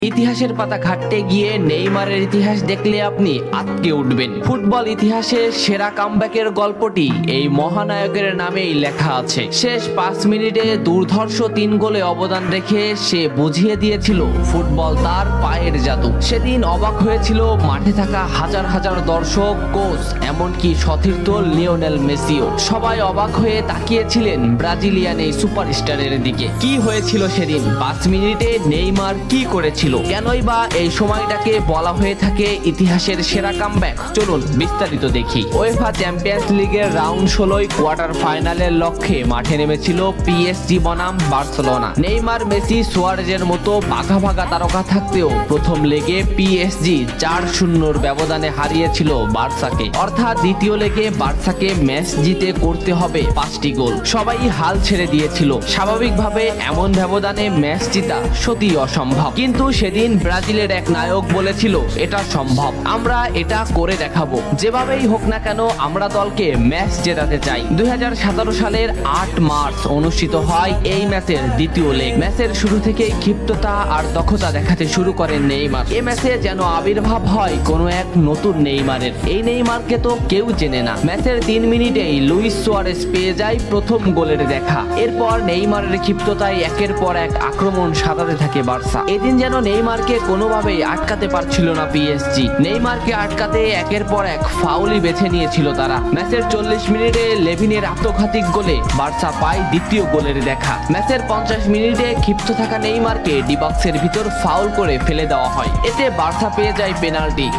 ইতিহাসের পাতা ঘাটতে গিয়ে নেইমারের ইতিহাস দেখলে আপনি আঁতকে উঠবেন। ফুটবল ইতিহাসে সেরা কামব্যাকের গল্পটি এই মহানায়কের নামেই লেখা আছে। শেষ 5 মিনিটে দুর্ধর্ষ 3 গোলে অবদান রেখে সে বুঝিয়ে দিয়েছিল ফুটবল তার পায়ের জাদু। সেদিন অবাক হয়েছিল মাঠে থাকা হাজার হাজার দর্শক, কোচ, এমনকি সতীর্থ লিওনেল মেসিও। সবাই অবাক হয়ে তাকিয়েছিলেন ব্রাজিলিয়ান এই সুপারস্টারের দিকে। কি হয়েছিল সেদিন? 5 মিনিটে নেইমার কি করেছিল? কেনই বা এই সময়টাকে বলা হয়ে থাকে ইতিহাসের সেরা কামব্যাক? চলুন বিস্তারিত দেখি। উয়েফা চ্যাম্পিয়ন্স লিগের রাউন্ড 16 কোয়ার্টার ফাইনালের লক্ষ্যে মাঠে নেমেছিল পিএসজি বনাম বার্সেলোনা। নেইমার, মেসি, সুয়ারেজের মতো ভাগা ভাগা তারকা থাকতেও প্রথম লেগে পিএসজি 4-0 ব্যবধানে হারিয়েছিল বার্সাকে। অর্থাৎ দ্বিতীয় লেগে বার্সাকে ম্যাচ জিতে করতে হবে 5টি গোল। সবাই হাল ছেড়ে দিয়েছিল। স্বাভাবিকভাবে এমন ব্যবধানে ম্যাচ জিতা সত্যি অসম্ভব, কিন্তু সেদিন ব্রাজিলের এক নায়ক বলেছিল এটা সম্ভব, আমরা এটা করে দেখাবো। যেভাবেই হোক না কেন আমরা দলকে ম্যাচ জেতাতে চাই। 2017 সালের 8 মার্চ অনুষ্ঠিত হয় এই ম্যাচের দ্বিতীয় লেগ। ম্যাচের শুরু থেকেই ক্ষিপ্ততা আর দক্ষতা দেখাতে শুরু করেন নেইমার। এই ম্যাচে যেন আবির্ভাব হয় কোনো এক নতুন নেইমারের। এই নেইমারকে তো কেউ চেনে না। ম্যাচের 3 মিনিটেই লুইস সুয়ারেজ পেয়ে যায় প্রথম গোলের দেখা। এরপর নেইমারের ক্ষিপ্ততায় একের পর এক আক্রমণ সাজাতে থাকে বার্সা। এদিন যেন নেইমারকে কোনোভাবেই আটকাতে পারছিল না পিএসজি। নেইমারকে আটকাতে একের পর এক ফাউলই বেছে নিয়েছিল তারা। ম্যাচের 40 মিনিটে লেভিনের আত্মঘাতী গোলে বার্সা পায় দ্বিতীয় গোলের দেখা। ম্যাচের 50 মিনিটে ক্ষিপ্ত থাকা নেইমারকে ডি বক্সের ভিতর ফাউল করে ফেলে দেওয়া হয়। এতে বার্সা পেয়ে যায়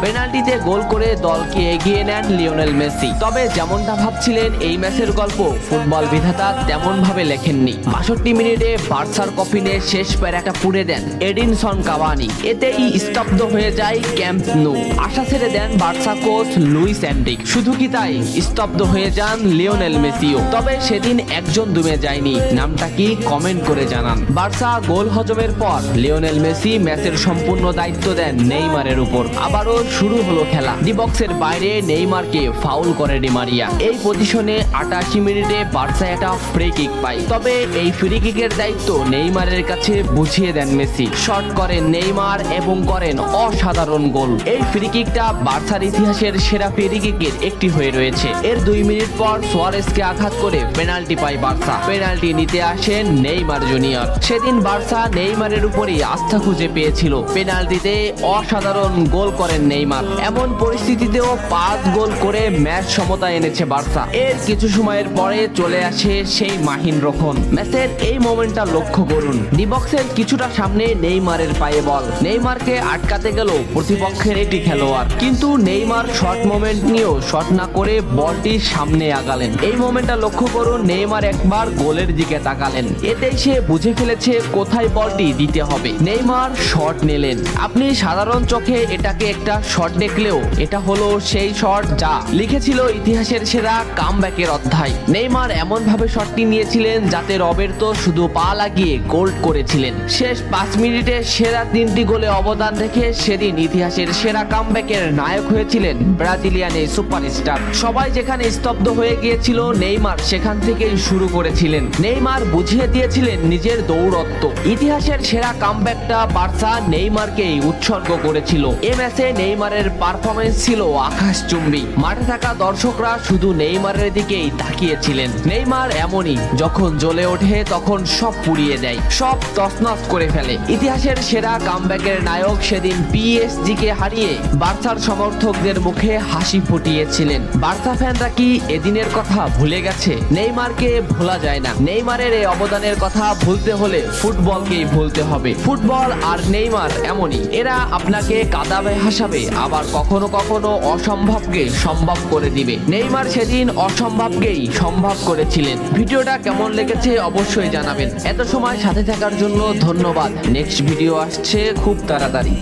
পেনাল্টিতে গোল করে দলকে এগিয়ে নেন লিওনেল মেসি। তবে যেমনটা ভাবছিলেন এই ম্যাচের গল্প ফুটবল বিধাতা তেমন ভাবে লেখেননি। 62 মিনিটে বার্সার কফিনে শেষ প্যারাটা পুড়ে দেন এডিনসন কাভানি। এতেই স্তব্ধ হয়ে যায় ক্যাম্প নু। আশা ছেড়ে দেন বার্সা কোচ লুইস এনরিক। শুধু কি তাই, স্তব্ধ হয়ে যান লিওনেল মেসিও। তবে সেদিন একজন দমে যায়নি। নামটা কি কমেন্ট করে জানান। বার্সা গোল হজমের পর লিওনেল মেসি ম্যাচের সম্পূর্ণ দায়িত্ব দেন নেইমারের উপর। আবারও শুরু হলো খেলা। ডি বক্সের বাইরে নেইমারকে ফাউল করে ডি মারিয়া। এই পজিশনে 88 মিনিটে বার্সা একটা ফ্রি কিক পায়। তবে এই ফ্রি কিকের দায়িত্ব নেইমারের কাছে বুঝিয়ে দেন মেসি। শট করেন নেইমার এবং করেন অসাধারণ গোল। এই ফ্রি কিকটা বার্সার ইতিহাসের সেরা ফ্রি কিকের একটি হয়ে রয়েছে। এর 2 মিনিট পর সুয়ারেজকে আঘাত করে পেনাল্টি পায় বার্সা। পেনাল্টি নিতে আসেন নেইমার জুনিয়র। সেদিন বার্সা নেইমারের উপরই আস্থা খুঁজে পেয়েছিল। পেনাল্টিতে অসাধারণ গোল করেন নেইমার। এমন পরিস্থিতিতেও 5 গোল করে ম্যাচ সমতা এনেছে বার্সা। এর কিছু সময়ের পরে চলে আসে সেই মাহিন রক্ষণ। ম্যাচের এই মোমেন্টটা লক্ষ্য করুন। ডি বক্সের কিছুটা সামনে নেইমারের পায়ে বল। নেইমারকে আটকাতে গেল প্রতিপক্ষের একটি খেলোয়াড়, কিন্তু নেইমার শর্ট মোমেন্ট নিয়েও শট না করে বলটি সামনে আগালেন। এই মোমেন্টটা লক্ষ্য করুন। নেইমার একবার গোলের দিকে তাকালেন। এতেই সে বুঝে ফেলেছে কোথায় বলটি দিতে হবে। নেইমার শট নিলেন। আপনি সাধারণ চোখে এটাকে একটা শট দেখলেও এটা হলো সেই শট যা লিখেছিল ইতিহাসের সেরা কামব্যাকের অধ্যায়। নেইমার এমন ভাবে শটটি নিয়েছিলেন যাতে রবের্তো শুধু পা লাগিয়ে গোল করেছিলেন। শেষ 5 মিনিটে সেরা 3টি গোলে অবদান রেখে সেদিন ইতিহাসের সেরা কামব্যাকের নায়ক হয়েছিলেন ব্রাজিলিয়ান এই সুপারস্টার। সবাই যেখানে স্তব্ধ হয়ে গিয়েছিল নেইমার সেখান থেকেই শুরু করেছিলেন। নেইমার বুঝিয়ে দিয়েছিলেন নিজের দৌড়ত্ব। ইতিহাসের সেরা কামব্যাকটা বার্সা নেইমারকেই উৎসর্গ করেছিল। এ ম্যাচে নেইমারের পারফরমেন্স ছিল আকাশচুম্বী। মাঠে থাকা দর্শকরা শুধু নেইমারের দিকেই তাকিয়েছিলেন। নেইমার এমনই, যখন জ্বলে ওঠে তখন সব পুড়িয়ে দেয়, সব তছনছ করে ফেলে। ইতিহাসের সেরা কামব্যাকের নায়ক সেদিন পিএসজি কে হারিয়ে বার্সার সমর্থকদের মুখে হাসি ফুটিয়েছিলেন। বার্সা ফ্যানরা কি এদিনের কথা ভুলে গেছে? নেইমারকে ভোলা যায় না। নেইমারের এই অবদানের কথা ভুলতে হলে ফুটবলকেই ভুলতে হবে। ফুটবল আর নেইমার এমনই, এরা আপনাকে কাঁদাবে, হাসাবে, আবার কখনো কখনো অসম্ভবকে সম্ভব করে দিবে। নেইমার সেদিন অসম্ভবকেই সম্ভব করেছিলেন। ভিডিওটা কেমন লেগেছে অবশ্যই জানাবেন। এত সময় সাথে থাকার জন্য ধন্যবাদ। নেক্সট ভিডিও আসছে খুব তাড়াতাড়ি।